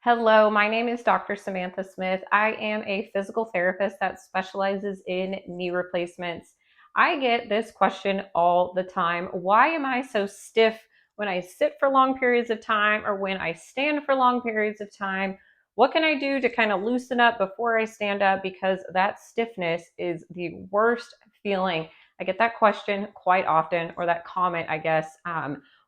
Hello, my name is Dr. Samantha Smith. I am a physical therapist that specializes in knee replacements. I get this question all the time. Why am I so stiff when I sit for long periods of time or when I stand for long periods of time? What can I do to kind of loosen up before I stand up? Because that stiffness is the worst feeling. I get that question quite often, or that comment, I guess.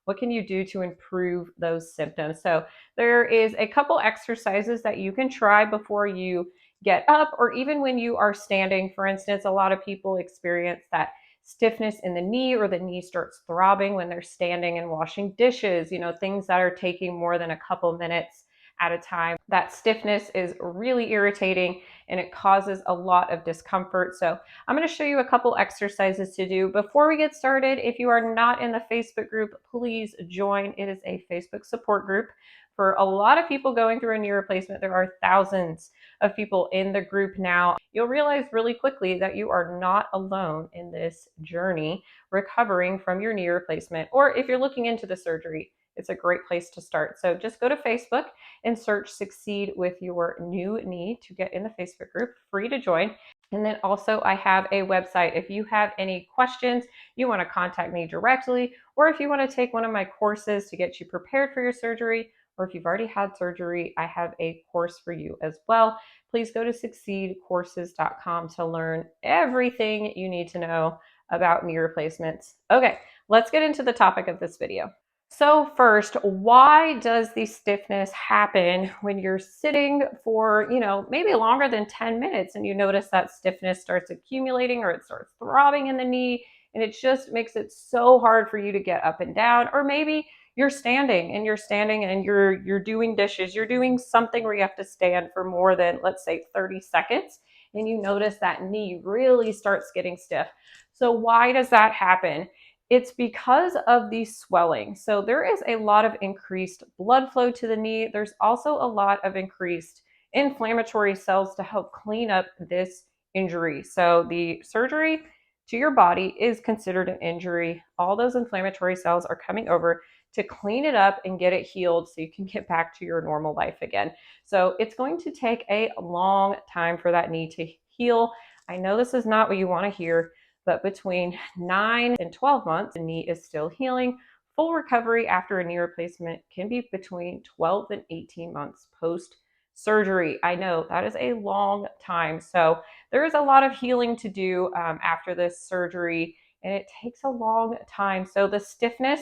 What can you do to improve those symptoms? So, there is a couple exercises that you can try before you get up or even when you are standing. For instance, a lot of people experience that stiffness in the knee, or the knee starts throbbing when they're standing and washing dishes, things that are taking more than a couple minutes at a time. That stiffness is really irritating and it causes a lot of discomfort. So I'm going to show you a couple exercises to do. Before we get started, if you are not in the Facebook group, please join. It is a Facebook support group for a lot of people going through a knee replacement. There are thousands of people in the group now. You'll realize really quickly that you are not alone in this journey recovering from your knee replacement. Or if you're looking into the surgery, it's a great place to start. So just go to Facebook and search Succeed with Your New Knee to get in the Facebook group, free to join. And then also I have a website. If you have any questions, you want to contact me directly, or if you want to take one of my courses to get you prepared for your surgery, or if you've already had surgery, I have a course for you as well. Please go to succeedcourses.com to learn everything you need to know about knee replacements. Okay, let's get into the topic of this video. So first, why does the stiffness happen when you're sitting for, maybe longer than 10 minutes and you notice that stiffness starts accumulating or it starts throbbing in the knee and it just makes it so hard for you to get up and down? Or maybe you're standing and you're doing dishes, you're doing something where you have to stand for more than, let's say, 30 seconds, and you notice that knee really starts getting stiff. So why does that happen? It's because of the swelling. So there is a lot of increased blood flow to the knee. There's also a lot of increased inflammatory cells to help clean up this injury. So the surgery to your body is considered an injury. All those inflammatory cells are coming over to clean it up and get it healed so you can get back to your normal life again. So it's going to take a long time for that knee to heal. I know this is not what you want to hear, but between 9 and 12 months, the knee is still healing. Full recovery after a knee replacement can be between 12 and 18 months post surgery. I know that is a long time. So there is a lot of healing to do after this surgery, and it takes a long time. So the stiffness,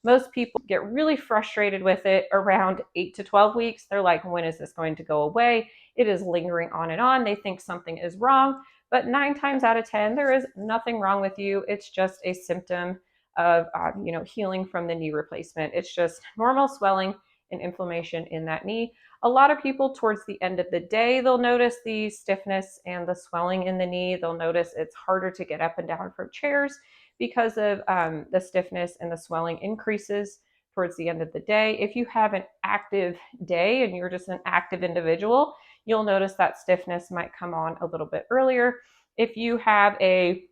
most people get really frustrated with it around 8 to 12 weeks. They're like, when is this going to go away? It is lingering on and on. They think something is wrong. But 9 times out of 10, there is nothing wrong with you. It's just a symptom of healing from the knee replacement. It's just normal swelling and inflammation in that knee. A lot of people towards the end of the day, they'll notice the stiffness and the swelling in the knee. They'll notice it's harder to get up and down from chairs because of the stiffness and the swelling increases towards the end of the day. If you have an active day and you're just an active individual, you'll notice that stiffness might come on a little bit earlier. If you have a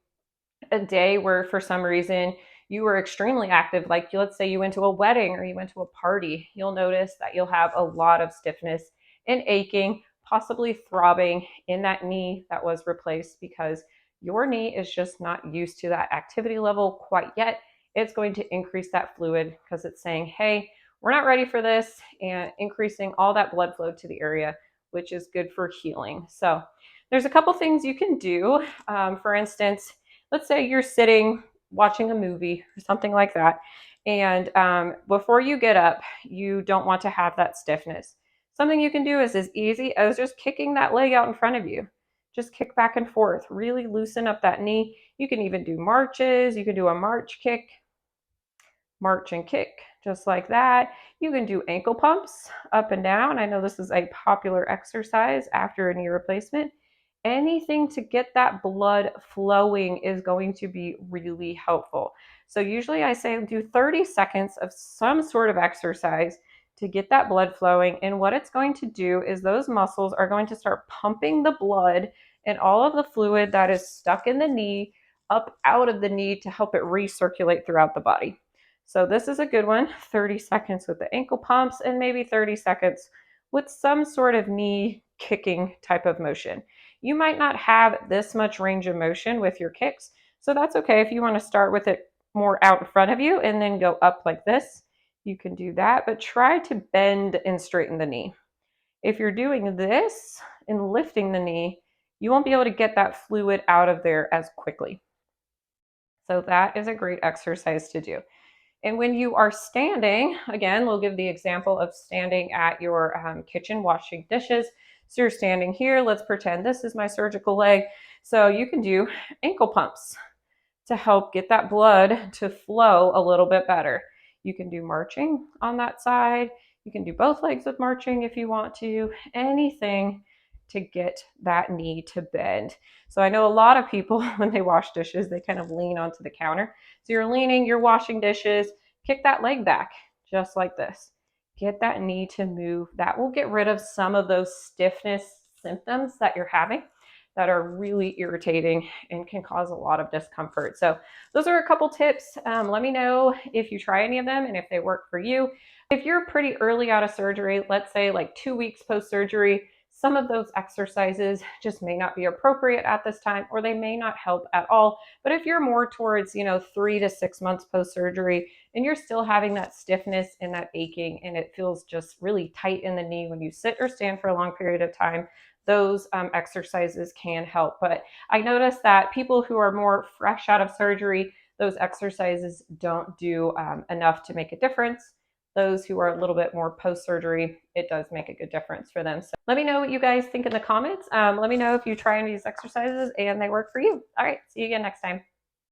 day where for some reason you were extremely active, like let's say you went to a wedding or you went to a party, you'll notice that you'll have a lot of stiffness and aching, possibly throbbing in that knee that was replaced because your knee is just not used to that activity level quite yet. It's going to increase that fluid because it's saying, hey, we're not ready for this, and increasing all that blood flow to the area, which is good for healing. So there's a couple things you can do. For instance, let's say you're sitting watching a movie or something like that, and before you get up, you don't want to have that stiffness. Something you can do is as easy as just kicking that leg out in front of you. Just kick back and forth, really loosen up that knee. You can even do marches. You can do a march kick, march and kick, just like that. You can do ankle pumps up and down. I know this is a popular exercise after a knee replacement. Anything to get that blood flowing is going to be really helpful. So usually I say do 30 seconds of some sort of exercise to get that blood flowing. And what it's going to do is those muscles are going to start pumping the blood and all of the fluid that is stuck in the knee up out of the knee to help it recirculate throughout the body. So this is a good one, 30 seconds with the ankle pumps and maybe 30 seconds with some sort of knee kicking type of motion. You might not have this much range of motion with your kicks, so that's okay if you want to start with it more out in front of you and then go up like this. You can do that, but try to bend and straighten the knee. If you're doing this and lifting the knee, you won't be able to get that fluid out of there as quickly. So that is a great exercise to do. And when you are standing, again, we'll give the example of standing at your kitchen washing dishes. So you're standing here. Let's pretend this is my surgical leg. So you can do ankle pumps to help get that blood to flow a little bit better. You can do marching on that side. You can do both legs with marching if you want to. Anything to get that knee to bend. So I know a lot of people, when they wash dishes, they kind of lean onto the counter. So you're leaning, you're washing dishes, kick that leg back just like this. Get that knee to move. That will get rid of some of those stiffness symptoms that you're having that are really irritating and can cause a lot of discomfort. So those are a couple tips. Let me know if you try any of them and if they work for you. If you're pretty early out of surgery, let's say like 2 weeks post-surgery, some of those exercises just may not be appropriate at this time, or they may not help at all. But if you're more towards, 3 to 6 months post-surgery and you're still having that stiffness and that aching, and it feels just really tight in the knee when you sit or stand for a long period of time, those exercises can help. But I noticed that people who are more fresh out of surgery, those exercises don't do enough to make a difference. Those who are a little bit more post-surgery, it does make a good difference for them. So let me know what you guys think in the comments. Let me know if you try any of these exercises and they work for you. All right, see you again next time.